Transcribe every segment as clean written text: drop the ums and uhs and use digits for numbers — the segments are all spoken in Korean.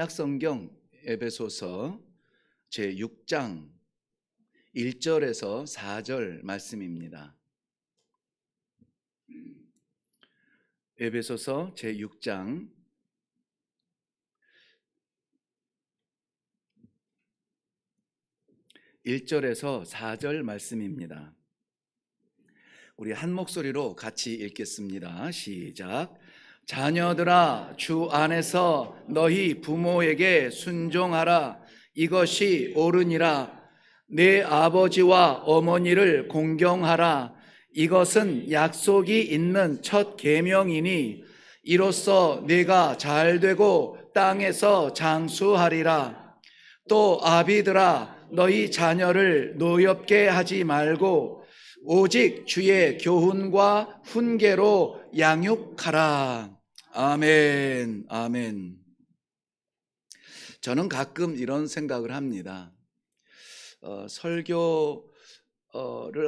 신약성경 에베소서 제6장 1절에서 4절 말씀입니다. 에베소서 제6장 1절에서 4절 말씀입니다. 우리 한 목소리로 같이 읽겠습니다. 시작. 자녀들아, 주 안에서 너희 부모에게 순종하라. 이것이 옳으니라. 내 아버지와 어머니를 공경하라. 이것은 약속이 있는 첫 계명이니 이로써 네가 잘되고 땅에서 장수하리라. 또 아비들아, 너희 자녀를 노엽게 하지 말고 오직 주의 교훈과 훈계로 양육하라. 아멘, 아멘. 저는 가끔 이런 생각을 합니다. 설교를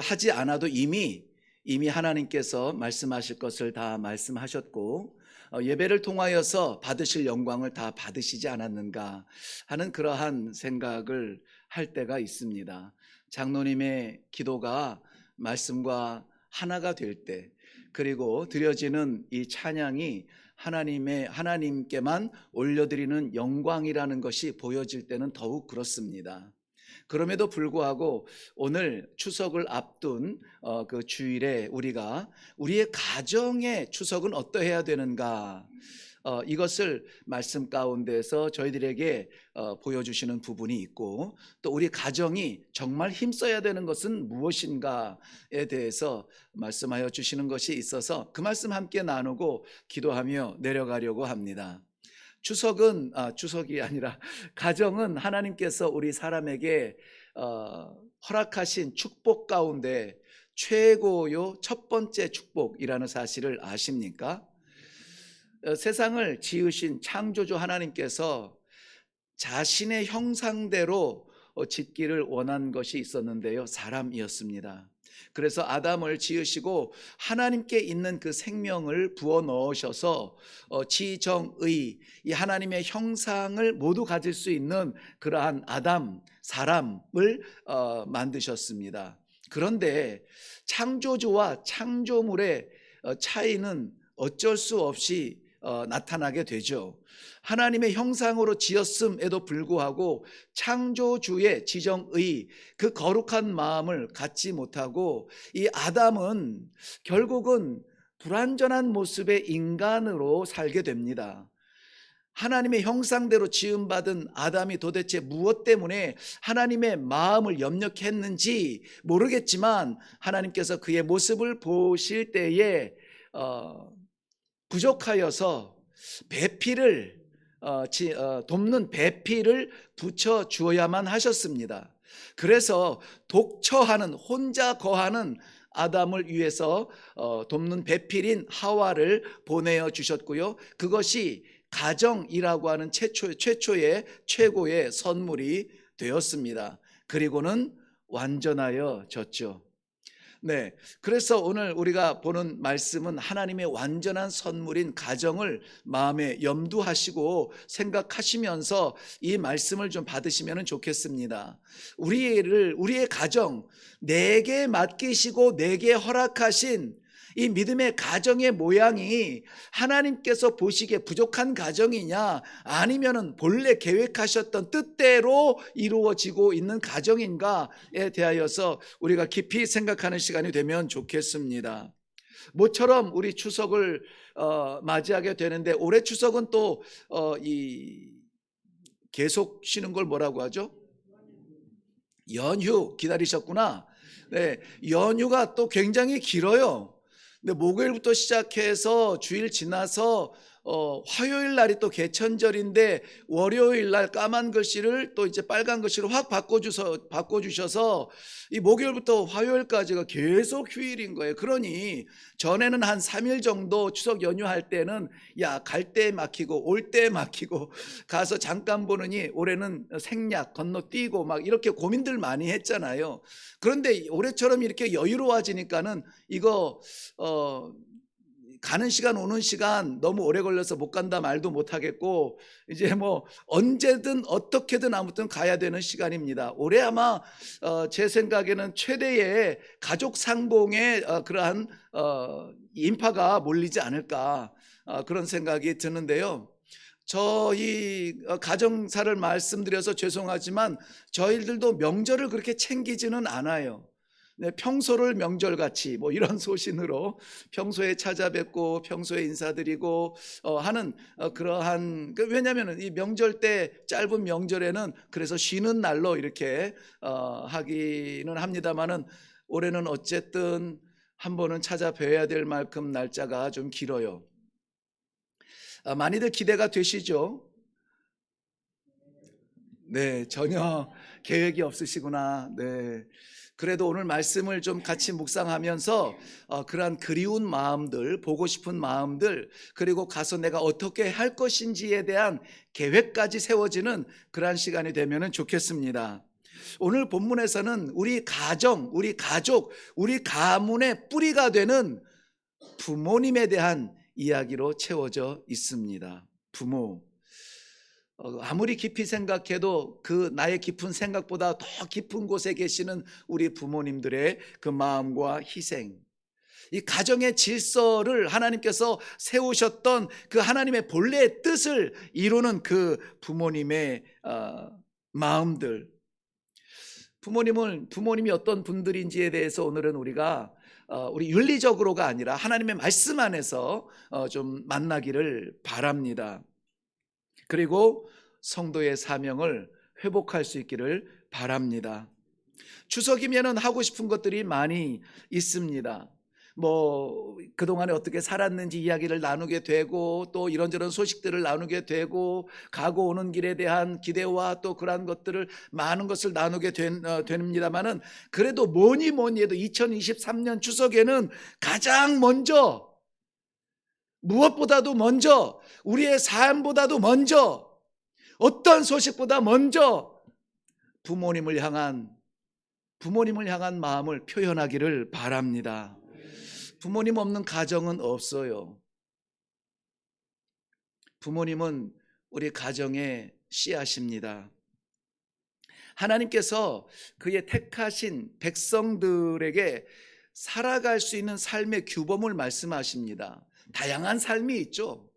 하지 않아도 이미 하나님께서 말씀하실 것을 다 말씀하셨고 예배를 통하여서 받으실 영광을 다 받으시지 않았는가 하는 그러한 생각을 할 때가 있습니다. 장로님의 기도가 말씀과 하나가 될 때, 그리고 드려지는 이 찬양이 하나님께만 올려드리는 영광이라는 것이 보여질 때는 더욱 그렇습니다. 그럼에도 불구하고 오늘 추석을 앞둔 그 주일에 우리의 가정의 추석은 어떠해야 되는가, 이것을 말씀 가운데서 저희들에게 보여주시는 부분이 있고, 또 우리 가정이 정말 힘써야 되는 것은 무엇인가에 대해서 말씀하여 주시는 것이 있어서 그 말씀 함께 나누고 기도하며 내려가려고 합니다. 추석이 아니라 가정은 하나님께서 우리 사람에게 허락하신 축복 가운데 최고요 첫 번째 축복이라는 사실을 아십니까? 세상을 지으신 창조주 하나님께서 자신의 형상대로 짓기를 원한 것이 있었는데요, 사람이었습니다. 그래서 아담을 지으시고 하나님께 있는 그 생명을 부어 넣으셔서 지정의, 이 하나님의 형상을 모두 가질 수 있는 그러한 사람을 만드셨습니다. 그런데 창조주와 창조물의 차이는 어쩔 수 없이 나타나게 되죠. 하나님의 형상으로 지었음에도 불구하고 창조주의 지정의 그 거룩한 마음을 갖지 못하고 이 아담은 결국은 불완전한 모습의 인간으로 살게 됩니다. 하나님의 형상대로 지음받은 아담이 도대체 무엇 때문에 하나님의 마음을 염려했는지 모르겠지만 하나님께서 그의 모습을 보실 때에 부족하여서 배필을 돕는 배필을 붙여 주어야만 하셨습니다. 그래서 혼자 거하는 아담을 위해서 돕는 배필인 하와를 보내어 주셨고요, 그것이 가정이라고 하는 최고의 선물이 되었습니다. 그리고는 완전하여졌죠. 네, 그래서 오늘 우리가 보는 말씀은 하나님의 완전한 선물인 가정을 마음에 염두하시고 생각하시면서 이 말씀을 좀 받으시면 좋겠습니다. 우리의 가정, 내게 맡기시고 내게 허락하신 이 믿음의 가정의 모양이 하나님께서 보시기에 부족한 가정이냐, 아니면은 본래 계획하셨던 뜻대로 이루어지고 있는 가정인가에 대하여서 우리가 깊이 생각하는 시간이 되면 좋겠습니다. 모처럼 우리 추석을 맞이하게 되는데, 올해 추석은 또 계속 쉬는 걸 뭐라고 하죠? 연휴 기다리셨구나. 네, 연휴가 또 굉장히 길어요. 근데 목요일부터 시작해서 주일 지나서 화요일 날이 또 개천절인데 월요일 날 까만 글씨를 또 이제 빨간 글씨로 확 바꿔주셔서 이 목요일부터 화요일까지가 계속 휴일인 거예요. 그러니 전에는 한 3일 정도 추석 연휴할 때는 갈 때 막히고 올 때 막히고 가서 잠깐 보느니 올해는 생략 건너뛰고 막 이렇게 고민들 많이 했잖아요. 그런데 올해처럼 이렇게 여유로워지니까는 이거 가는 시간 오는 시간 너무 오래 걸려서 못 간다 말도 못 하겠고, 이제 뭐 언제든 어떻게든 아무튼 가야 되는 시간입니다. 올해 아마 제 생각에는 최대의 가족 상봉의 그러한 인파가 몰리지 않을까, 그런 생각이 드는데요. 저희 가정사를 말씀드려서 죄송하지만 저희들도 명절을 그렇게 챙기지는 않아요. 네, 평소를 명절같이 뭐 이런 소신으로 평소에 찾아뵙고 평소에 인사드리고 하는 그러한, 왜냐하면 이 명절 때, 짧은 명절에는 그래서 쉬는 날로 이렇게 하기는 합니다만은, 올해는 어쨌든 한 번은 찾아뵈야 될 만큼 날짜가 좀 길어요. 많이들 기대가 되시죠? 네, 전혀 계획이 없으시구나. 네. 그래도 오늘 말씀을 좀 같이 묵상하면서 그러한 그리운 마음들, 보고 싶은 마음들, 그리고 가서 내가 어떻게 할 것인지에 대한 계획까지 세워지는 그러한 시간이 되면 좋겠습니다. 오늘 본문에서는 우리 가정, 우리 가족, 우리 가문의 뿌리가 되는 부모님에 대한 이야기로 채워져 있습니다. 부모. 아무리 깊이 생각해도 그 나의 깊은 생각보다 더 깊은 곳에 계시는 우리 부모님들의 그 마음과 희생, 이 가정의 질서를 하나님께서 세우셨던 그 하나님의 본래의 뜻을 이루는 그 부모님의 마음들, 부모님이 어떤 분들인지에 대해서 오늘은 우리가 우리 윤리적으로가 아니라 하나님의 말씀 안에서 좀 만나기를 바랍니다. 그리고 성도의 사명을 회복할 수 있기를 바랍니다. 추석이면은 하고 싶은 것들이 많이 있습니다. 뭐 그동안에 어떻게 살았는지 이야기를 나누게 되고, 또 이런저런 소식들을 나누게 되고, 가고 오는 길에 대한 기대와 또 그러한 것들을, 많은 것을 나누게 됩니다만은, 그래도 뭐니 해도 2023년 추석에는 가장 먼저, 무엇보다도 먼저, 우리의 삶보다도 먼저, 어떤 소식보다 먼저 부모님을 향한 마음을 표현하기를 바랍니다. 부모님 없는 가정은 없어요. 부모님은 우리 가정의 씨앗입니다. 하나님께서 그의 택하신 백성들에게 살아갈 수 있는 삶의 규범을 말씀하십니다. 다양한 삶이 있죠.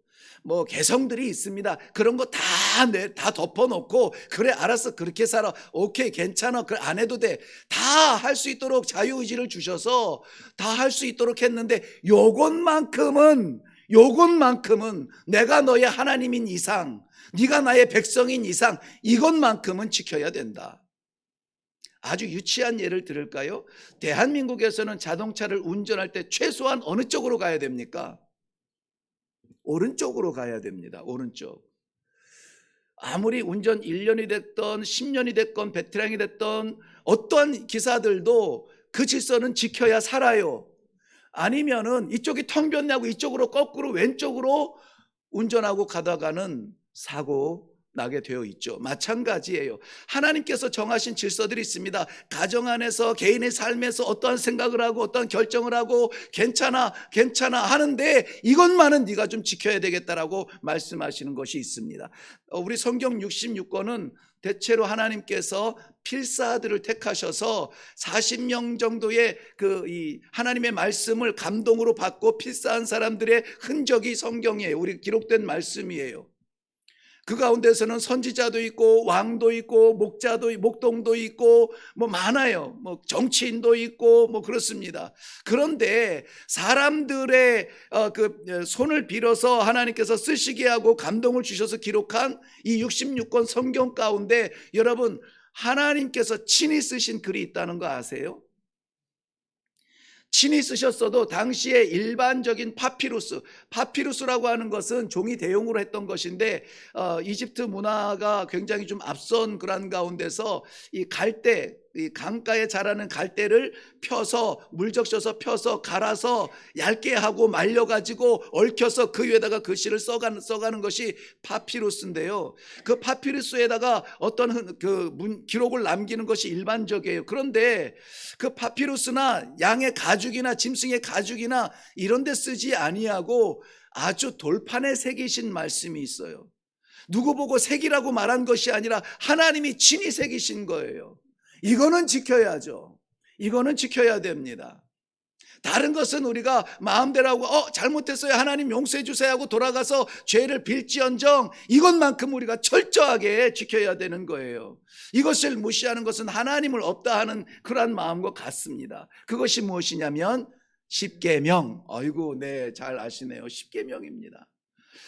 뭐 개성들이 있습니다. 그런 거 다 덮어놓고, 그래 알았어 그렇게 살아, 오케이 괜찮아, 그 안 해도 돼, 다 할 수 있도록 자유의지를 주셔서 다 할 수 있도록 했는데, 요것만큼은 내가 너의 하나님인 이상, 네가 나의 백성인 이상, 이것만큼은 지켜야 된다. 아주 유치한 예를 들을까요? 대한민국에서는 자동차를 운전할 때 최소한 어느 쪽으로 가야 됩니까? 오른쪽으로 가야 됩니다. 오른쪽. 아무리 운전 1년이 됐던 10년이 됐건 베테랑이 됐던 어떠한 기사들도 그 질서는 지켜야 살아요. 아니면은 이쪽이 텅 변나고 이쪽으로 거꾸로 왼쪽으로 운전하고 가다가는 사고 나게 되어 있죠. 마찬가지예요. 하나님께서 정하신 질서들이 있습니다. 가정 안에서, 개인의 삶에서 어떠한 생각을 하고 어떠한 결정을 하고 괜찮아 하는데, 이것만은 네가 좀 지켜야 되겠다라고 말씀하시는 것이 있습니다. 우리 성경 66권은 대체로 하나님께서 필사들을 택하셔서 40명 정도의 이 하나님의 말씀을 감동으로 받고 필사한 사람들의 흔적이 성경에 우리 기록된 말씀이에요. 그 가운데서는 선지자도 있고 왕도 있고 목동도 있고 뭐 많아요. 뭐 정치인도 있고 뭐 그렇습니다. 그런데 사람들의 그 손을 빌어서 하나님께서 쓰시게 하고 감동을 주셔서 기록한 이 66권 성경 가운데, 여러분 하나님께서 친히 쓰신 글이 있다는 거 아세요? 친히 쓰셨어도 당시에 일반적인 파피루스라고 하는 것은 종이 대용으로 했던 것인데, 이집트 문화가 굉장히 좀 앞선 그런 가운데서 이 갈대, 이 강가에 자라는 갈대를 펴서 물 적셔서 펴서 갈아서 얇게 하고 말려가지고 얽혀서 그 위에다가 글씨를 써가는 것이 파피루스인데요. 그 파피루스에다가 어떤 기록을 남기는 것이 일반적이에요. 그런데 그 파피루스나 양의 가죽이나 짐승의 가죽이나 이런 데 쓰지 아니하고 아주 돌판에 새기신 말씀이 있어요. 누구 보고 새기라고 말한 것이 아니라 하나님이 친히 새기신 거예요. 이거는 지켜야죠. 이거는 지켜야 됩니다. 다른 것은 우리가 마음대로 하고 잘못했어요, 하나님 용서해 주세요 하고 돌아가서 죄를 빌지언정 이것만큼 우리가 철저하게 지켜야 되는 거예요. 이것을 무시하는 것은 하나님을 없다 하는 그러한 마음과 같습니다. 그것이 무엇이냐면 십계명. 아이고, 네, 잘 아시네요. 십계명입니다.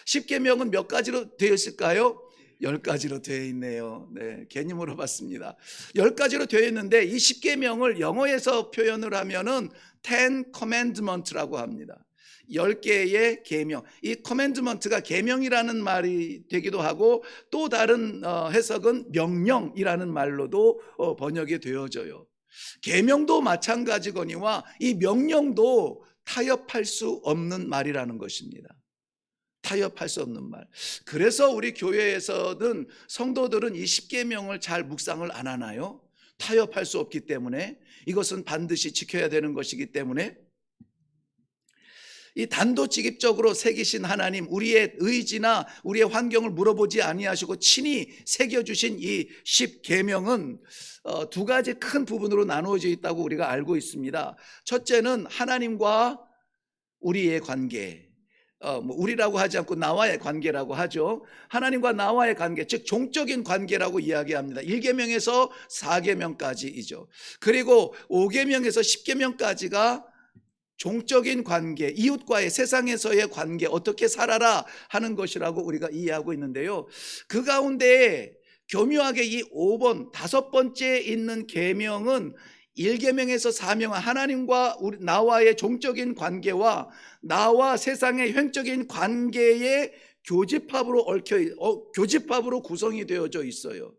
십계명은 몇 가지로 되어 있을까요? 10가지로 되어 있네요. 네, 괜히 물어봤습니다. 10가지로 되어 있는데 이 십계명을 영어에서 표현을 하면은 Ten Commandments라고 합니다. 10개의 계명. 이 commandment가 계명이라는 말이 되기도 하고 또 다른 해석은 명령이라는 말로도 번역이 되어져요. 계명도 마찬가지거니와 이 명령도 타협할 수 없는 말이라는 것입니다. 타협할 수 없는 말. 그래서 우리 교회에서는 성도들은 이 십계명을 잘 묵상을 안 하나요? 타협할 수 없기 때문에, 이것은 반드시 지켜야 되는 것이기 때문에. 이 단도직입적으로 새기신 하나님, 우리의 의지나 우리의 환경을 물어보지 아니하시고 친히 새겨주신 이 십계명은 두 가지 큰 부분으로 나누어져 있다고 우리가 알고 있습니다. 첫째는 하나님과 우리의 관계, 우리라고 하지 않고 나와의 관계라고 하죠. 하나님과 나와의 관계, 즉 종적인 관계라고 이야기합니다. 1계명에서 4계명까지이죠. 그리고 5계명에서 10계명까지가 종적인 관계, 이웃과의 세상에서의 관계, 어떻게 살아라 하는 것이라고 우리가 이해하고 있는데요. 그 가운데 교묘하게 이 5번, 5번째 있는 계명은 1계명에서 4명, 하나님과 나와의 종적인 관계와 나와 세상의 횡적인 관계의 교집합으로 구성이 되어져 있어요.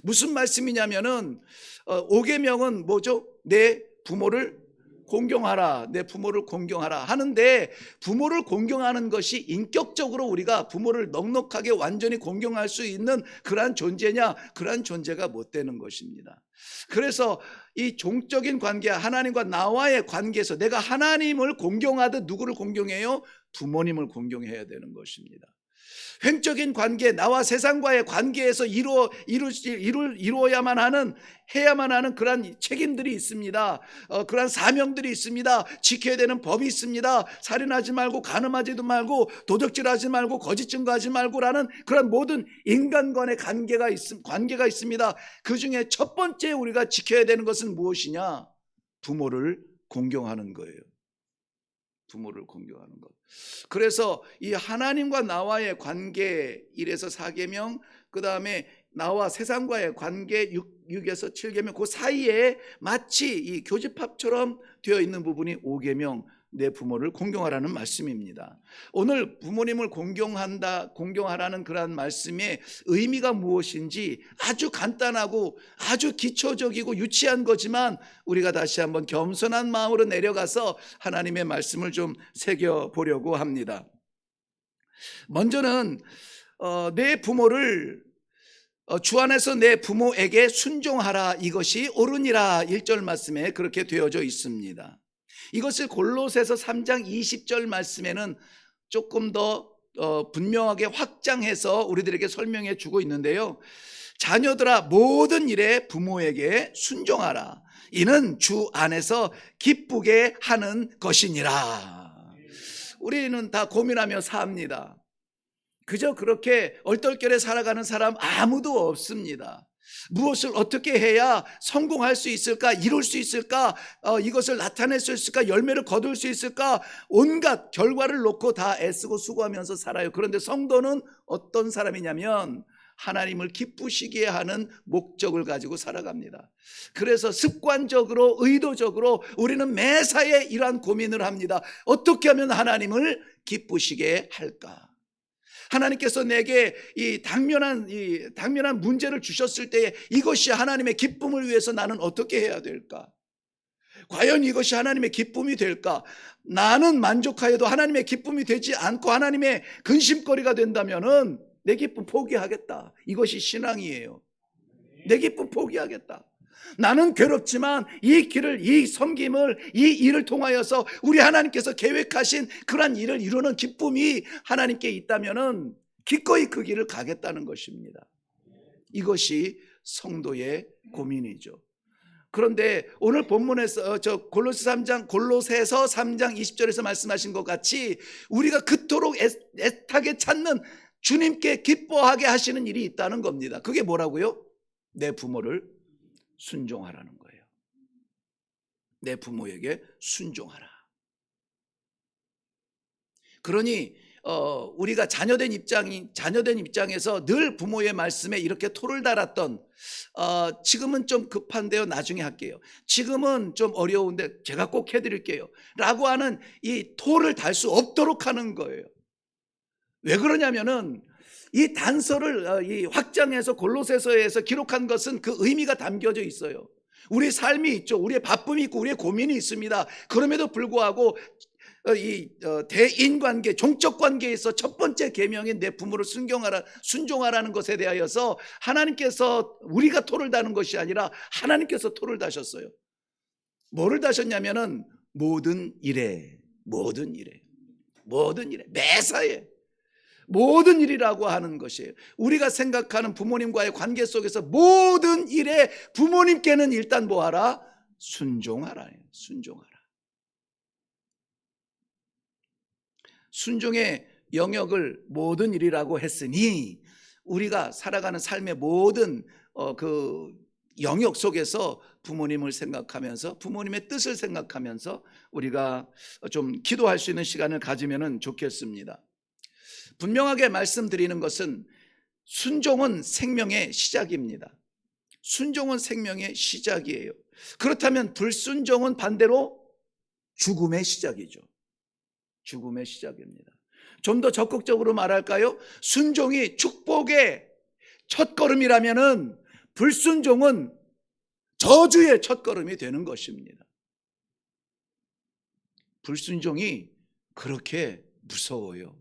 무슨 말씀이냐면은 5계명은 뭐죠? 내 부모를 공경하라, 내 부모를 공경하라 하는데, 부모를 공경하는 것이 인격적으로 우리가 부모를 넉넉하게 완전히 공경할 수 있는 그러한 존재냐? 그러한 존재가 못 되는 것입니다. 그래서 이 종적인 관계, 하나님과 나와의 관계에서 내가 하나님을 공경하듯 누구를 공경해요? 부모님을 공경해야 되는 것입니다. 횡적인 관계, 나와 세상과의 관계에서 이루어야만 하는, 해야만 하는 그러한 책임들이 있습니다. 그러한 사명들이 있습니다. 지켜야 되는 법이 있습니다. 살인하지 말고, 간음하지도 말고, 도적질하지 말고, 거짓 증거하지 말고라는 그런 모든 인간 간의 관계가 있습니다. 그 중에 첫 번째 우리가 지켜야 되는 것은 무엇이냐? 부모를 공경하는 거예요. 부모를 공경하는 것. 그래서 이 하나님과 나와의 관계 1에서 4계명, 그 다음에 나와 세상과의 관계 6에서 7계명, 그 사이에 마치 이 교집합처럼 되어 있는 부분이 5계명, 내 부모를 공경하라는 말씀입니다. 오늘 부모님을 공경하라는 그러한 말씀의 의미가 무엇인지 아주 간단하고 아주 기초적이고 유치한 거지만 우리가 다시 한번 겸손한 마음으로 내려가서 하나님의 말씀을 좀 새겨보려고 합니다. 먼저는 내 부모를 주 안에서 내 부모에게 순종하라, 이것이 옳으니라 1절 말씀에 그렇게 되어져 있습니다. 이것을 골로새서 3장 20절 말씀에는 조금 더 분명하게 확장해서 우리들에게 설명해 주고 있는데요. 자녀들아, 모든 일에 부모에게 순종하라. 이는 주 안에서 기쁘게 하는 것이니라. 우리는 다 고민하며 삽니다. 그저 그렇게 얼떨결에 살아가는 사람 아무도 없습니다. 무엇을 어떻게 해야 성공할 수 있을까, 이룰 수 있을까, 이것을 나타낼 수 있을까, 열매를 거둘 수 있을까, 온갖 결과를 놓고 다 애쓰고 수고하면서 살아요. 그런데 성도는 어떤 사람이냐면 하나님을 기쁘시게 하는 목적을 가지고 살아갑니다. 그래서 습관적으로, 의도적으로 우리는 매사에 이러한 고민을 합니다. 어떻게 하면 하나님을 기쁘시게 할까? 하나님께서 내게 이 당면한 문제를 주셨을 때에 이것이 하나님의 기쁨을 위해서 나는 어떻게 해야 될까? 과연 이것이 하나님의 기쁨이 될까? 나는 만족하여도 하나님의 기쁨이 되지 않고 하나님의 근심거리가 된다면은 내 기쁨 포기하겠다. 이것이 신앙이에요. 내 기쁨 포기하겠다. 나는 괴롭지만 이 길을, 이 섬김을, 이 일을 통하여서 우리 하나님께서 계획하신 그러한 일을 이루는 기쁨이 하나님께 있다면은 기꺼이 그 길을 가겠다는 것입니다. 이것이 성도의 고민이죠. 그런데 오늘 본문에서 골로새서 3장 20절에서 말씀하신 것 같이 우리가 그토록 애타게 찾는 주님께 기뻐하게 하시는 일이 있다는 겁니다. 그게 뭐라고요? 내 부모를 순종하라는 거예요. 내 부모에게 순종하라. 그러니 우리가 자녀된 입장에서 늘 부모의 말씀에 이렇게 토를 달았던, 지금은 좀 급한데요, 나중에 할게요, 지금은 좀 어려운데 제가 꼭 해드릴게요 라고 하는 이 토를 달 수 없도록 하는 거예요. 왜 그러냐면은 이 단서를 이 확장해서 골로새서에서 기록한 것은 그 의미가 담겨져 있어요. 우리 삶이 있죠. 우리의 바쁨이 있고 우리의 고민이 있습니다. 그럼에도 불구하고 대인관계, 종적 관계에서 첫 번째 계명인 내 부모를 순종하라는 것에 대하여서 하나님께서 우리가 토를 다는 것이 아니라 하나님께서 토를 다셨어요. 뭐를 다셨냐면은 모든 일에 매사에 모든 일이라고 하는 것이에요. 우리가 생각하는 부모님과의 관계 속에서 모든 일에 부모님께는 일단 뭐하라? 순종하라. 순종의 영역을 모든 일이라고 했으니 우리가 살아가는 삶의 모든 그 영역 속에서 부모님을 생각하면서 부모님의 뜻을 생각하면서 우리가 좀 기도할 수 있는 시간을 가지면 좋겠습니다. 분명하게 말씀드리는 것은 순종은 생명의 시작입니다. 순종은 생명의 시작이에요. 그렇다면 불순종은 반대로 죽음의 시작이죠. 죽음의 시작입니다. 좀 더 적극적으로 말할까요? 순종이 축복의 첫걸음이라면은 불순종은 저주의 첫걸음이 되는 것입니다. 불순종이 그렇게 무서워요.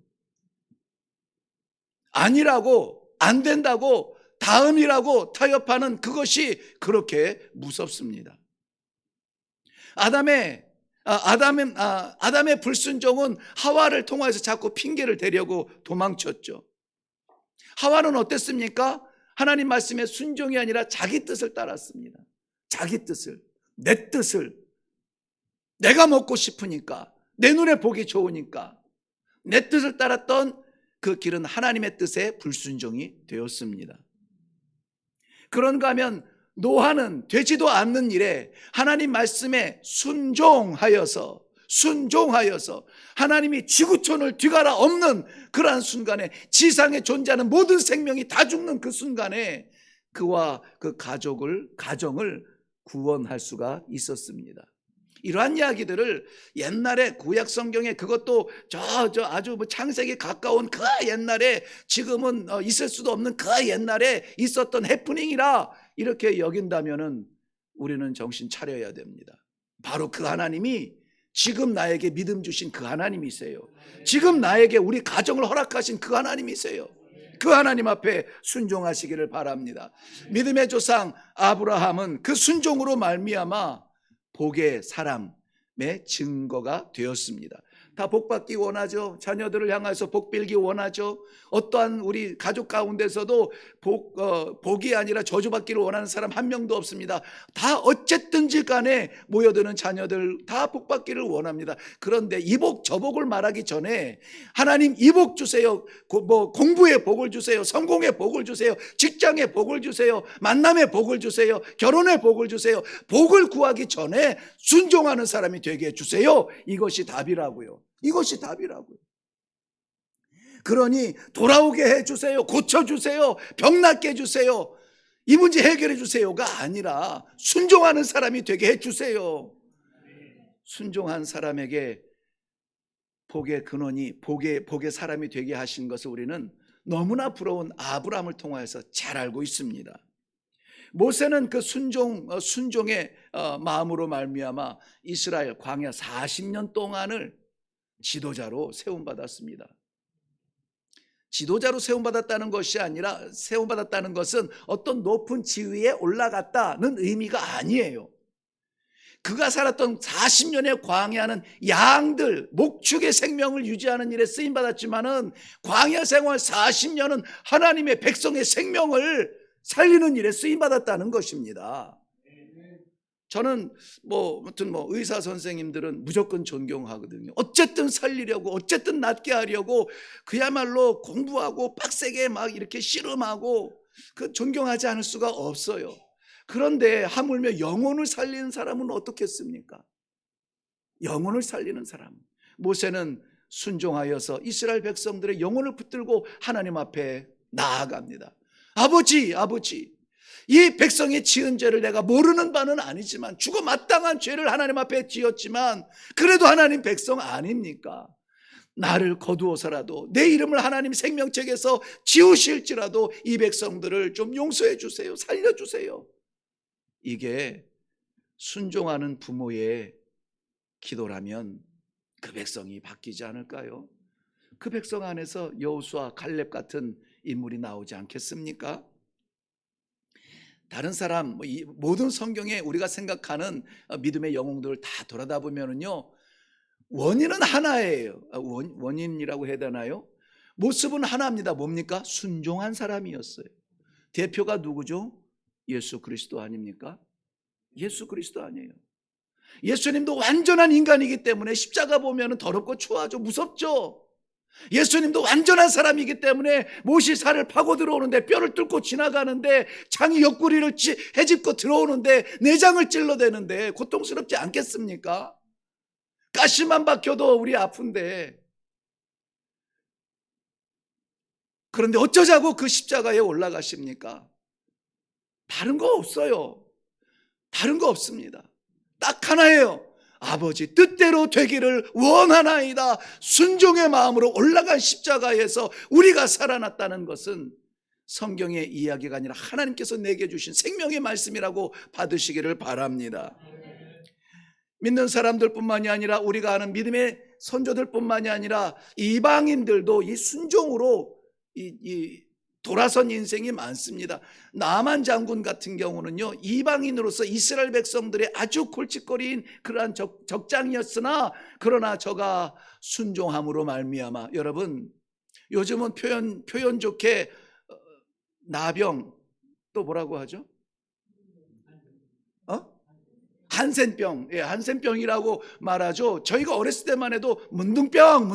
아니라고, 안 된다고, 다음이라고 타협하는 그것이 그렇게 무섭습니다. 아담의 불순종은 하와를 통해서 자꾸 핑계를 대려고 도망쳤죠. 하와는 어땠습니까? 하나님 말씀에 순종이 아니라 자기 뜻을 따랐습니다. 자기 뜻을, 내 뜻을, 내가 먹고 싶으니까, 내 눈에 보기 좋으니까 내 뜻을 따랐던 그 길은 하나님의 뜻에 불순종이 되었습니다. 그런가 하면 노아는 되지도 않는 일에 하나님 말씀에 순종하여서 하나님이 지구촌을 뒤갈아 엎는 그러한 순간에 지상에 존재하는 모든 생명이 다 죽는 그 순간에 그와 그 가정을 구원할 수가 있었습니다. 이러한 이야기들을 옛날에 구약 성경에, 그것도 아주 창세기 가까운 그 옛날에, 지금은 있을 수도 없는 그 옛날에 있었던 해프닝이라 이렇게 여긴다면은 우리는 정신 차려야 됩니다. 바로 그 하나님이 지금 나에게 믿음 주신 그 하나님이세요. 지금 나에게 우리 가정을 허락하신 그 하나님이세요. 그 하나님 앞에 순종하시기를 바랍니다. 믿음의 조상 아브라함은 그 순종으로 말미암아 복의 사람의 증거가 되었습니다. 다 복받기 원하죠. 자녀들을 향해서 복 빌기 원하죠. 어떠한 우리 가족 가운데서도 복이 아니라 저주받기를 원하는 사람 한 명도 없습니다. 다 어쨌든지 간에 모여드는 자녀들 다 복받기를 원합니다. 그런데 이복 저복을 말하기 전에 하나님 이복 주세요, 공부에 복을 주세요, 성공에 복을 주세요, 직장에 복을 주세요, 만남에 복을 주세요, 결혼에 복을 주세요, 복을 구하기 전에 순종하는 사람이 되게 해주세요. 이것이 답이라고요. 이것이 답이라고요. 그러니 돌아오게 해주세요, 고쳐주세요, 병 낫게 해주세요, 이 문제 해결해 주세요가 아니라 순종하는 사람이 되게 해주세요. 순종한 사람에게 복의 근원이 복의 사람이 되게 하신 것을 우리는 너무나 부러운 아브라함을 통하여서 잘 알고 있습니다. 모세는 그 순종의 마음으로 말미암아 이스라엘 광야 40년 동안을 지도자로 세움받았습니다. 지도자로 세움받았다는 것이 아니라, 세움받았다는 것은 어떤 높은 지위에 올라갔다는 의미가 아니에요. 그가 살았던 40년의 광야는 양들, 목축의 생명을 유지하는 일에 쓰임받았지만은 광야 생활 40년은 하나님의 백성의 생명을 살리는 일에 쓰임받았다는 것입니다. 저는 아무튼 의사 선생님들은 무조건 존경하거든요. 어쨌든 살리려고, 어쨌든 낫게 하려고 그야말로 공부하고 빡세게 막 이렇게 씨름하고, 그 존경하지 않을 수가 없어요. 그런데 하물며 영혼을 살리는 사람은 어떻겠습니까? 영혼을 살리는 사람. 모세는 순종하여서 이스라엘 백성들의 영혼을 붙들고 하나님 앞에 나아갑니다. 아버지, 이 백성이 지은 죄를 내가 모르는 바는 아니지만, 죽어 마땅한 죄를 하나님 앞에 지었지만 그래도 하나님 백성 아닙니까? 나를 거두어서라도, 내 이름을 하나님 생명책에서 지우실지라도 이 백성들을 좀 용서해 주세요. 살려주세요. 이게 순종하는 부모의 기도라면 그 백성이 바뀌지 않을까요? 그 백성 안에서 여호수아, 갈렙 같은 인물이 나오지 않겠습니까? 다른 사람, 모든 성경에 우리가 생각하는 믿음의 영웅들을 다 돌아다 보면은요, 원인은 하나예요. 원인이라고 해야 되나요? 모습은 하나입니다. 뭡니까? 순종한 사람이었어요. 대표가 누구죠? 예수 그리스도 아닙니까? 예수 그리스도 아니에요. 예수님도 완전한 인간이기 때문에 십자가 보면 더럽고 추하죠. 무섭죠. 예수님도 완전한 사람이기 때문에 못이 살을 파고 들어오는데, 뼈를 뚫고 지나가는데, 장이 옆구리를 헤집고 들어오는데 내장을 찔러대는데 고통스럽지 않겠습니까? 가시만 박혀도 우리 아픈데, 그런데 어쩌자고 그 십자가에 올라가십니까? 다른 거 없어요. 다른 거 없습니다. 딱 하나예요. 아버지 뜻대로 되기를 원하나이다. 순종의 마음으로 올라간 십자가에서 우리가 살아났다는 것은 성경의 이야기가 아니라 하나님께서 내게 주신 생명의 말씀이라고 받으시기를 바랍니다. 믿는 사람들뿐만이 아니라 우리가 아는 믿음의 선조들뿐만이 아니라 이방인들도 이 순종으로 돌아선 인생이 많습니다. 나만 장군 같은 경우는요, 이방인으로서 이스라엘 백성들의 아주 골칫거리인 그러한 적장이었으나, 그러나 저가 순종함으로 말미암아, 여러분 요즘은 표현 좋게 나병, 또 뭐라고 하죠? 한센병, 한센병이라고 말하죠. 저희가 어렸을 때만 해도 문둥병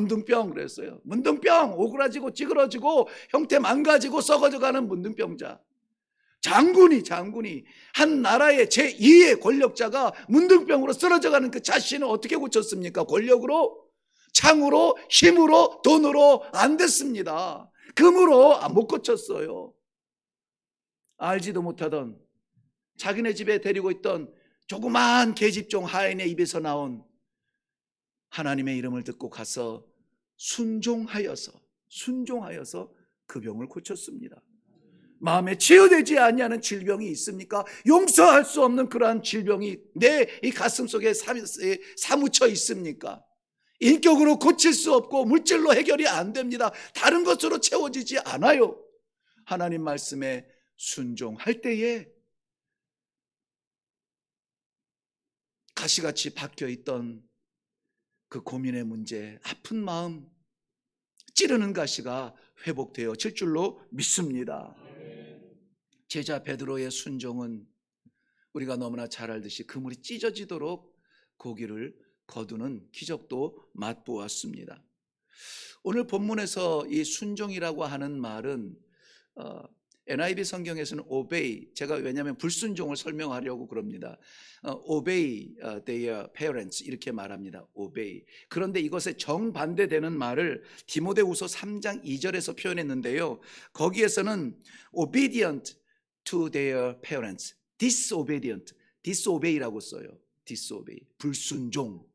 그랬어요. 문둥병, 오그라지고 찌그러지고 형태 망가지고 썩어져가는 문둥병자. 장군이 한 나라의 제2의 권력자가 문둥병으로 쓰러져가는 그 자신을 어떻게 고쳤습니까? 권력으로, 창으로, 힘으로, 돈으로 안 됐습니다. 금으로 못 고쳤어요. 알지도 못하던, 자기네 집에 데리고 있던 조그마한 계집종 하인의 입에서 나온 하나님의 이름을 듣고 가서 순종하여서 그 병을 고쳤습니다. 마음에 치유되지 아니하는 질병이 있습니까? 용서할 수 없는 그러한 질병이 내 이 가슴 속에 사무쳐 있습니까? 인격으로 고칠 수 없고 물질로 해결이 안 됩니다. 다른 것으로 채워지지 않아요. 하나님 말씀에 순종할 때에 가시같이 박혀있던 그 고민의 문제, 아픈 마음, 찌르는 가시가 회복되어질 줄로 믿습니다. 제자 베드로의 순종은 우리가 너무나 잘 알듯이 그물이 찢어지도록 고기를 거두는 기적도 맛보았습니다. 오늘 본문에서 이 순종이라고 하는 말은 NIV 성경에서는 obey, 제가 왜냐하면 불순종을 설명하려고 그럽니다. obey their parents 이렇게 말합니다. obey. 그런데 이것에 정반대되는 말을 디모데후서 3장 2절에서 표현했는데요, 거기에서는 obedient to their parents, disobey라고 써요. disobey, 불순종.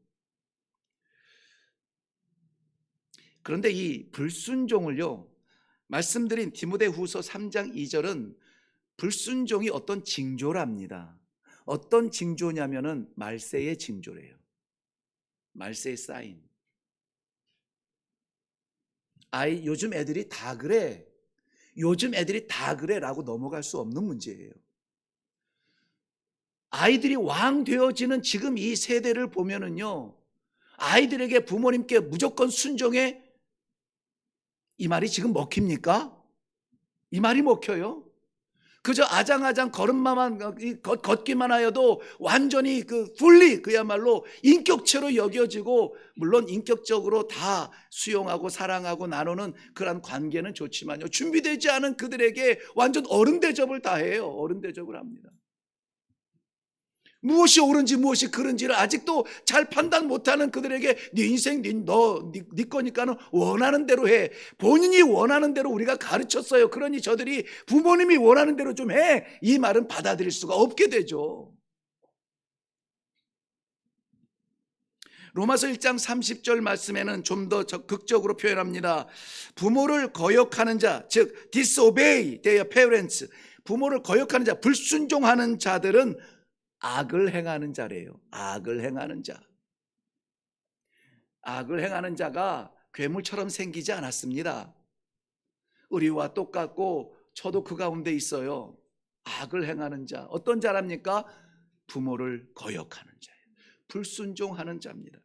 그런데 이 불순종을요, 말씀드린 디모데후서 3장 2절은 불순종이 어떤 징조랍니다. 어떤 징조냐면은 말세의 징조래요. 말세의 사인. 요즘 애들이 다 그래. 요즘 애들이 다 그래라고 넘어갈 수 없는 문제예요. 아이들이 왕 되어지는 지금 이 세대를 보면은요, 아이들에게 부모님께 무조건 순종해, 이 말이 지금 먹힙니까? 이 말이 먹혀요? 그저 아장아장 걸음마만 걷기만 하여도 완전히 풀리 그야말로 인격체로 여겨지고, 물론 인격적으로 다 수용하고 사랑하고 나누는 그런 관계는 좋지만요, 준비되지 않은 그들에게 완전 어른 대접을 다 해요. 어른 대접을 합니다. 무엇이 옳은지 무엇이 그른지를 아직도 잘 판단 못하는 그들에게 네 인생 네 거니까는 원하는 대로 해. 본인이 원하는 대로 우리가 가르쳤어요. 그러니 저들이 부모님이 원하는 대로 좀 해. 이 말은 받아들일 수가 없게 되죠. 로마서 1장 30절 말씀에는 좀 더 적극적으로 표현합니다. 부모를 거역하는 자, 즉 disobey their parents, 부모를 거역하는 자, 불순종하는 자들은 악을 행하는 자래요. 악을 행하는 자. 악을 행하는 자가 괴물처럼 생기지 않았습니다. 우리와 똑같고 저도 그 가운데 있어요. 악을 행하는 자. 어떤 자랍니까? 부모를 거역하는 자예요. 불순종하는 자입니다.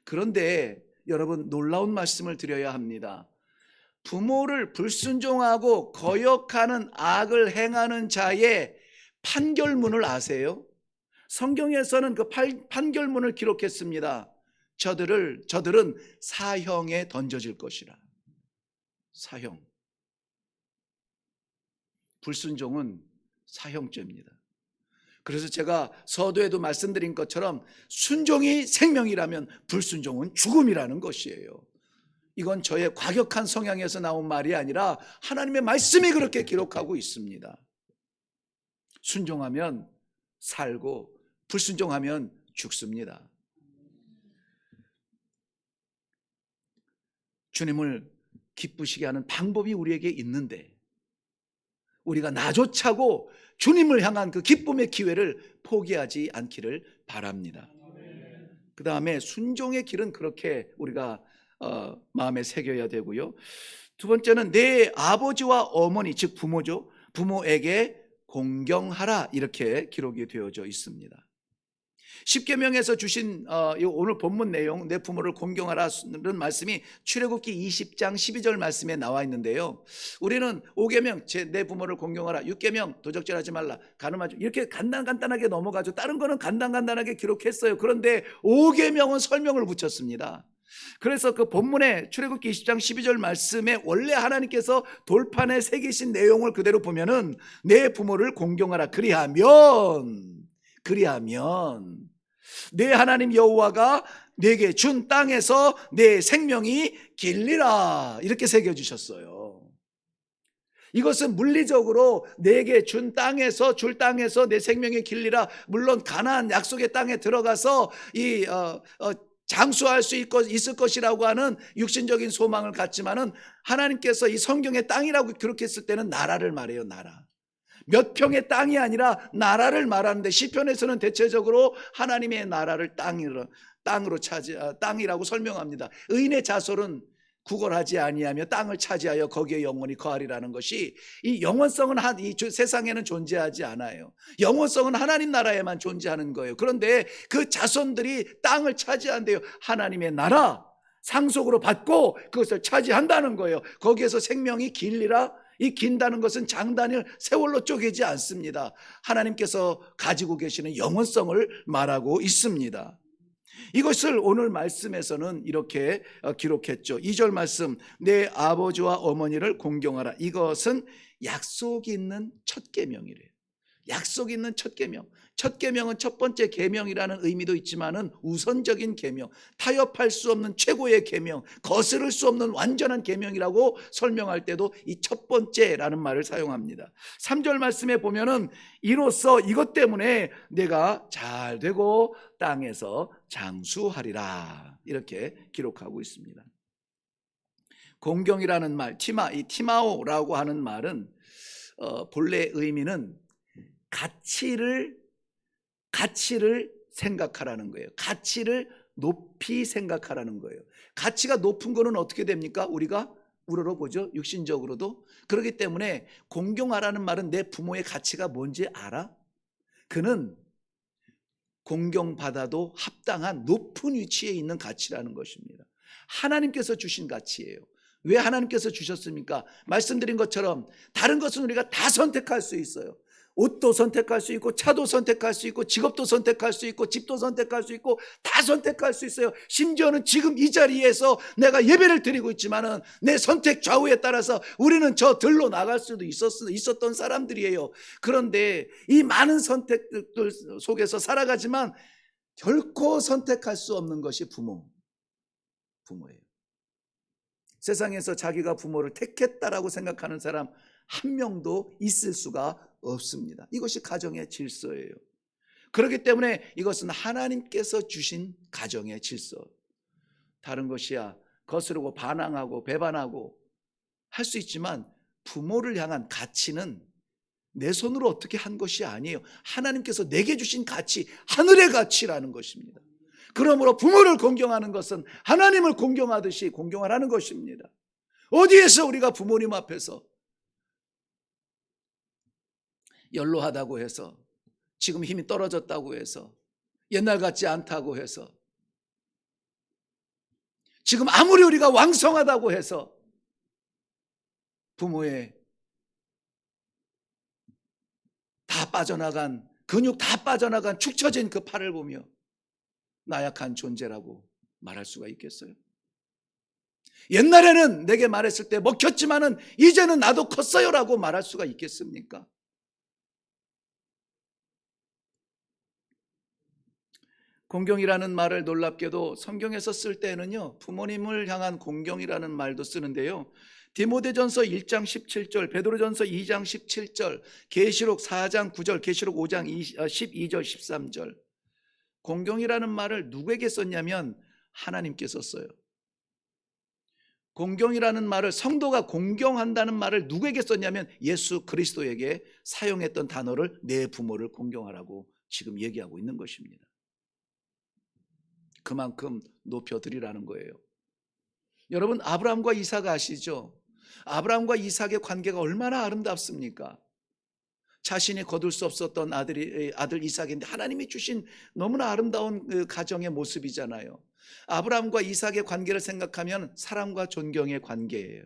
그런데 여러분, 놀라운 말씀을 드려야 합니다. 부모를 불순종하고 거역하는 악을 행하는 자의 판결문을 아세요? 성경에서는 그 판결문을 기록했습니다. 저들은 사형에 던져질 것이라. 사형. 불순종은 사형죄입니다. 그래서 제가 서두에도 말씀드린 것처럼 순종이 생명이라면 불순종은 죽음이라는 것이에요. 이건 저의 과격한 성향에서 나온 말이 아니라 하나님의 말씀이 그렇게 기록하고 있습니다. 순종하면 살고 불순종하면 죽습니다. 주님을 기쁘시게 하는 방법이 우리에게 있는데 우리가 나조차고 주님을 향한 그 기쁨의 기회를 포기하지 않기를 바랍니다. 그 다음에 순종의 길은 그렇게 우리가 마음에 새겨야 되고요. 두 번째는 내 아버지와 어머니, 즉 부모죠. 부모에게 공경하라, 이렇게 기록이 되어져 있습니다. 십계명에서 주신 오늘 본문 내용, 내 부모를 공경하라는 말씀이 출애굽기 20장 12절 말씀에 나와 있는데요, 우리는 5계명 내 부모를 공경하라, 6계명 도적질하지 말라, 간음하지, 이렇게 간단하게 넘어가죠. 다른 거는 간단하게 기록했어요. 그런데 5계명은 설명을 붙였습니다. 그래서 그 본문의 출애굽기 20장 12절 말씀에 원래 하나님께서 돌판에 새기신 내용을 그대로 보면은 내 부모를 공경하라, 그리하면 내 하나님 여호와가 내게 준 땅에서 내 생명이 길리라, 이렇게 새겨주셨어요. 이것은 물리적으로 내게 줄 땅에서 내 생명이 길리라, 물론 가나안 약속의 땅에 들어가서 장수할 수 있을 것이라고 하는 육신적인 소망을 갖지만은, 하나님께서 이 성경의 땅이라고 기록했을 때는 나라를 말해요. 나라. 몇 평의 땅이 아니라 나라를 말하는데, 시편에서는 대체적으로 하나님의 나라를 땅이라고 설명합니다. 의인의 자손은 구걸하지 아니하며 땅을 차지하여 거기에 영원히 거하리라는 것이, 이 영원성은 이 세상에는 존재하지 않아요. 영원성은 하나님 나라에만 존재하는 거예요. 그런데 그 자손들이 땅을 차지한대요. 하나님의 나라 상속으로 받고 그것을 차지한다는 거예요. 거기에서 생명이 길리라. 이 긴다는 것은 장단을 세월로 쪼개지 않습니다. 하나님께서 가지고 계시는 영원성을 말하고 있습니다. 이것을 오늘 말씀에서는 이렇게 기록했죠. 2절 말씀, 내 아버지와 어머니를 공경하라. 이것은 약속이 있는 첫 계명이래요. 약속이 있는 첫 계명. 첫 계명은 첫 번째 계명이라는 의미도 있지만은 우선적인 계명, 타협할 수 없는 최고의 계명, 거스를 수 없는 완전한 계명이라고 설명할 때도 이 첫 번째라는 말을 사용합니다. 3절 말씀에 보면은 이로써 이것 때문에 내가 잘 되고 땅에서 장수하리라, 이렇게 기록하고 있습니다. 공경이라는 말, 이 티마오라고 하는 말은 본래 의미는 가치를 생각하라는 거예요. 가치를 높이 생각하라는 거예요. 가치가 높은 거는 어떻게 됩니까? 우리가 우러러보죠. 육신적으로도. 그렇기 때문에 공경하라는 말은 내 부모의 가치가 뭔지 알아? 그는 공경받아도 합당한 높은 위치에 있는 가치라는 것입니다. 하나님께서 주신 가치예요. 왜 하나님께서 주셨습니까? 말씀드린 것처럼 다른 것은 우리가 다 선택할 수 있어요. 옷도 선택할 수 있고, 차도 선택할 수 있고, 직업도 선택할 수 있고, 집도 선택할 수 있고, 다 선택할 수 있어요. 심지어는 지금 이 자리에서 내가 예배를 드리고 있지만은 내 선택 좌우에 따라서 우리는 저 들로 나갈 수도 있었던 사람들이에요. 그런데 이 많은 선택들 속에서 살아가지만 결코 선택할 수 없는 것이 부모예요. 세상에서 자기가 부모를 택했다라고 생각하는 사람 한 명도 있을 수가 없습니다. 이것이 가정의 질서예요. 그렇기 때문에 이것은 하나님께서 주신 가정의 질서. 다른 것이야 거스르고 반항하고 배반하고 할 수 있지만 부모를 향한 가치는 내 손으로 어떻게 한 것이 아니에요. 하나님께서 내게 주신 가치, 하늘의 가치라는 것입니다. 그러므로 부모를 공경하는 것은 하나님을 공경하듯이 공경하라는 것입니다. 어디에서 우리가 부모님 앞에서 연로하다고 해서, 지금 힘이 떨어졌다고 해서, 옛날 같지 않다고 해서, 지금 아무리 우리가 왕성하다고 해서 부모의 다 빠져나간, 근육 다 빠져나간 축 처진 그 팔을 보며 나약한 존재라고 말할 수가 있겠어요? 옛날에는 내게 말했을 때 먹혔지만은 이제는 나도 컸어요라고 말할 수가 있겠습니까? 공경이라는 말을 놀랍게도 성경에서 쓸 때는요, 부모님을 향한 공경이라는 말도 쓰는데요, 디모데전서 1장 17절, 베드로전서 2장 17절, 계시록 4장 9절, 계시록 5장 12절 13절, 공경이라는 말을 누구에게 썼냐면 하나님께 썼어요. 공경이라는 말을, 성도가 공경한다는 말을 누구에게 썼냐면 예수 그리스도에게 사용했던 단어를 내 부모를 공경하라고 지금 얘기하고 있는 것입니다. 그만큼 높여드리라는 거예요. 여러분, 아브라함과 이삭 아시죠? 아브라함과 이삭의 관계가 얼마나 아름답습니까? 자신이 거둘 수 없었던 아들 이삭인데 하나님이 주신 너무나 아름다운 그 가정의 모습이잖아요. 아브라함과 이삭의 관계를 생각하면 사랑과 존경의 관계예요.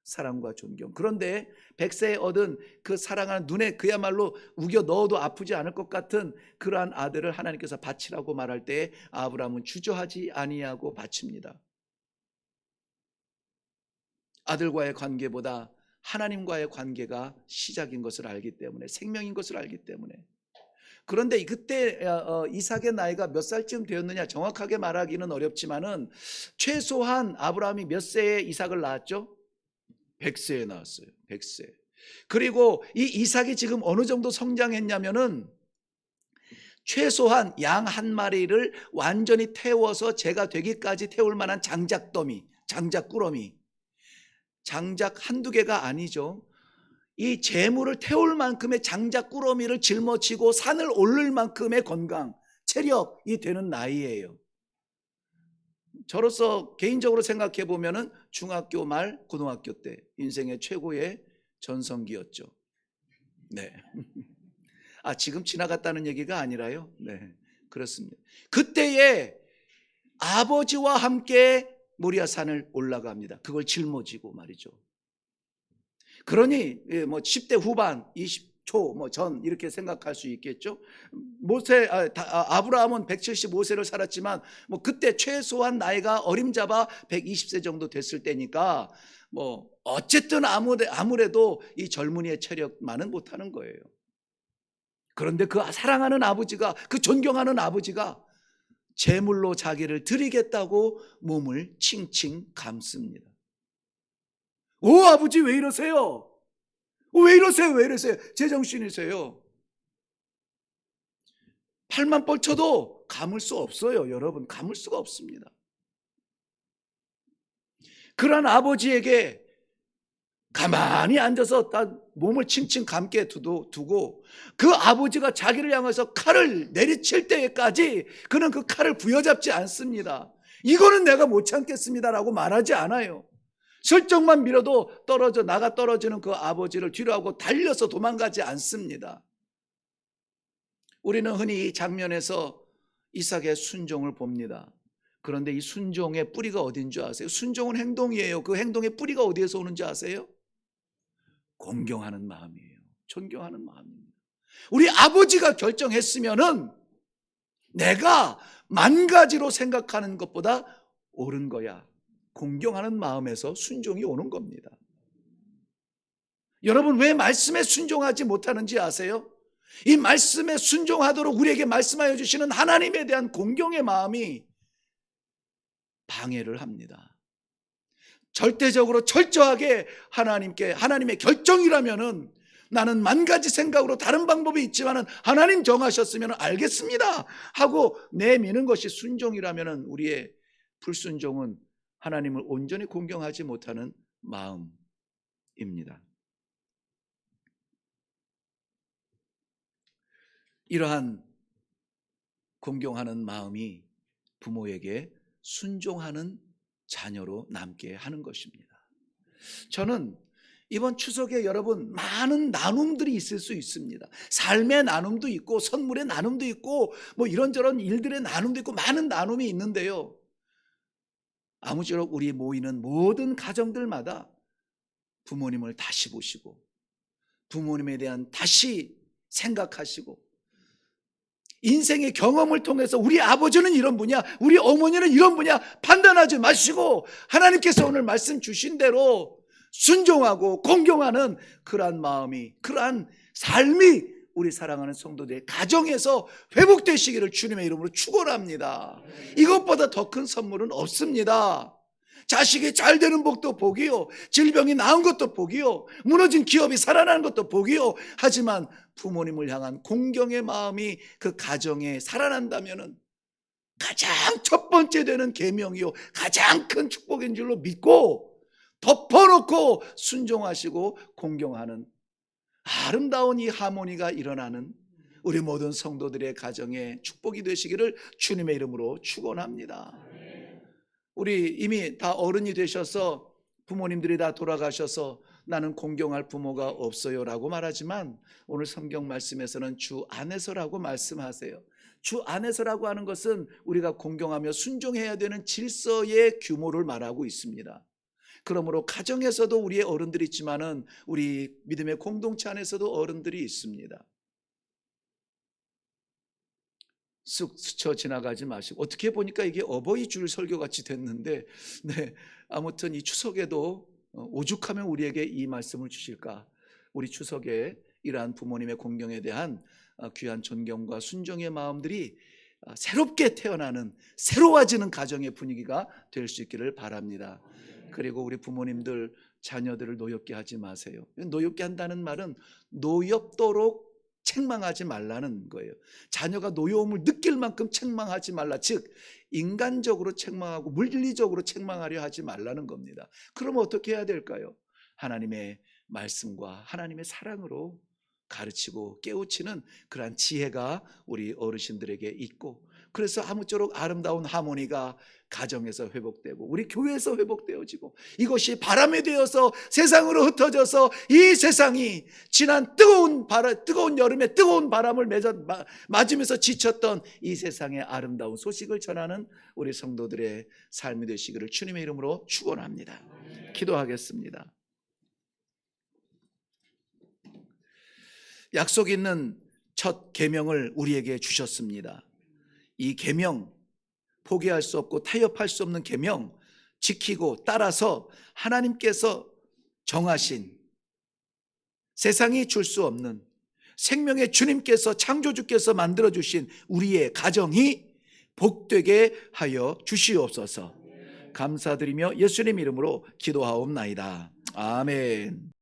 사랑과 존경. 그런데 백세에 얻은 그 사랑하는, 눈에 그야말로 우겨 넣어도 아프지 않을 것 같은 그러한 아들을 하나님께서 바치라고 말할 때 아브라함은 주저하지 아니하고 바칩니다. 아들과의 관계보다 하나님과의 관계가 시작인 것을 알기 때문에, 생명인 것을 알기 때문에. 그런데 그때 이삭의 나이가 몇 살쯤 되었느냐 정확하게 말하기는 어렵지만은 최소한 아브라함이 몇 세에 이삭을 낳았죠? 100세에 낳았어요. 100세. 그리고 이 이삭이 지금 어느 정도 성장했냐면은 최소한 양 한 마리를 완전히 태워서 제가 되기까지 태울 만한 장작더미, 장작꾸러미, 장작 한두 개가 아니죠. 이 재물을 태울 만큼의 장작꾸러미를 짊어지고 산을 오를 만큼의 건강, 체력이 되는 나이예요. 저로서 개인적으로 생각해 보면은 중학교 말 고등학교 때 인생의 최고의 전성기였죠. 네. 지금 지나갔다는 얘기가 아니라요. 네, 그렇습니다. 그때에 아버지와 함께 모리아산을 올라갑니다. 그걸 짊어지고 말이죠. 그러니 뭐 10대 후반, 20초 뭐 전 이렇게 생각할 수 있겠죠. 아브라함은 175세를 살았지만 뭐 그때 최소한 나이가 어림잡아 120세 정도 됐을 때니까 뭐 어쨌든 아무래도 이 젊은이의 체력만은 못하는 거예요. 그런데 그 사랑하는 아버지가, 그 존경하는 아버지가 제물로 자기를 드리겠다고 몸을 칭칭 감습니다. 오, 아버지 왜 이러세요? 왜 이러세요? 왜 이러세요? 제정신이세요? 팔만 뻗쳐도 감을 수 없어요. 여러분, 감을 수가 없습니다. 그런 아버지에게 가만히 앉아서 몸을 칭칭 감게 두고 그 아버지가 자기를 향해서 칼을 내리칠 때까지 그는 그 칼을 부여잡지 않습니다. 이거는 내가 못 참겠습니다라고 말하지 않아요. 슬쩍만 밀어도 나가 떨어지는 그 아버지를 뒤로 하고 달려서 도망가지 않습니다. 우리는 흔히 이 장면에서 이삭의 순종을 봅니다. 그런데 이 순종의 뿌리가 어딘 줄 아세요? 순종은 행동이에요. 그 행동의 뿌리가 어디에서 오는지 아세요? 공경하는 마음이에요. 존경하는 마음입니다. 우리 아버지가 결정했으면은 내가 만 가지로 생각하는 것보다 옳은 거야. 공경하는 마음에서 순종이 오는 겁니다. 여러분, 왜 말씀에 순종하지 못하는지 아세요? 이 말씀에 순종하도록 우리에게 말씀하여 주시는 하나님에 대한 공경의 마음이 방해를 합니다. 절대적으로 철저하게 하나님의 결정이라면은 나는 만 가지 생각으로 다른 방법이 있지만은 하나님 정하셨으면 알겠습니다 하고 내미는 것이 순종이라면은 우리의 불순종은 하나님을 온전히 공경하지 못하는 마음입니다. 이러한 공경하는 마음이 부모에게 순종하는 자녀로 남게 하는 것입니다. 저는 이번 추석에 여러분 많은 나눔들이 있을 수 있습니다. 삶의 나눔도 있고 선물의 나눔도 있고 뭐 이런저런 일들의 나눔도 있고 많은 나눔이 있는데요. 아무쪼록 우리 모이는 모든 가정들마다 부모님을 다시 보시고 부모님에 대한 다시 생각하시고 인생의 경험을 통해서 우리 아버지는 이런 분이야, 우리 어머니는 이런 분이야 판단하지 마시고 하나님께서 오늘 말씀 주신 대로 순종하고 공경하는 그러한 마음이, 그러한 삶이 우리 사랑하는 성도들의 가정에서 회복되시기를 주님의 이름으로 축원합니다. 이것보다 더 큰 선물은 없습니다. 자식이 잘 되는 복도 복이요, 질병이 나은 것도 복이요, 무너진 기업이 살아나는 것도 복이요. 하지만 부모님을 향한 공경의 마음이 그 가정에 살아난다면은 가장 첫 번째 되는 계명이요, 가장 큰 축복인 줄로 믿고 덮어놓고 순종하시고 공경하는 아름다운 이 하모니가 일어나는 우리 모든 성도들의 가정에 축복이 되시기를 주님의 이름으로 축원합니다. 우리 이미 다 어른이 되셔서 부모님들이 다 돌아가셔서 나는 공경할 부모가 없어요 라고 말하지만 오늘 성경 말씀에서는 주 안에서라고 말씀하세요. 주 안에서라고 하는 것은 우리가 공경하며 순종해야 되는 질서의 규모를 말하고 있습니다. 그러므로 가정에서도 우리의 어른들이 있지만은 우리 믿음의 공동체 안에서도 어른들이 있습니다. 쑥 스쳐 지나가지 마시고, 어떻게 보니까 이게 어버이 줄 설교같이 됐는데, 아무튼 이 추석에도 오죽하면 우리에게 이 말씀을 주실까. 우리 추석에 이러한 부모님의 공경에 대한 귀한 존경과 순종의 마음들이 새롭게 태어나는, 새로워지는 가정의 분위기가 될 수 있기를 바랍니다. 그리고 우리 부모님들 자녀들을 노엽게 하지 마세요. 노엽게 한다는 말은 노엽도록 책망하지 말라는 거예요. 자녀가 노여움을 느낄 만큼 책망하지 말라. 즉 인간적으로 책망하고 물리적으로 책망하려 하지 말라는 겁니다. 그러면 어떻게 해야 될까요? 하나님의 말씀과 하나님의 사랑으로 가르치고 깨우치는 그러한 지혜가 우리 어르신들에게 있고, 그래서 아무쪼록 아름다운 하모니가 가정에서 회복되고 우리 교회에서 회복되어지고 이것이 바람이 되어서 세상으로 흩어져서 이 세상이 지난 뜨거운 여름에 뜨거운 바람을 맞으면서 지쳤던 이 세상의 아름다운 소식을 전하는 우리 성도들의 삶이 되시기를 주님의 이름으로 축원합니다. 기도하겠습니다. 약속 있는 첫 계명을 우리에게 주셨습니다. 이 계명, 포기할 수 없고 타협할 수 없는 계명 지키고 따라서 하나님께서 정하신, 세상이 줄 수 없는, 생명의 주님께서, 창조주께서 만들어주신 우리의 가정이 복되게 하여 주시옵소서. 감사드리며 예수님 이름으로 기도하옵나이다. 아멘.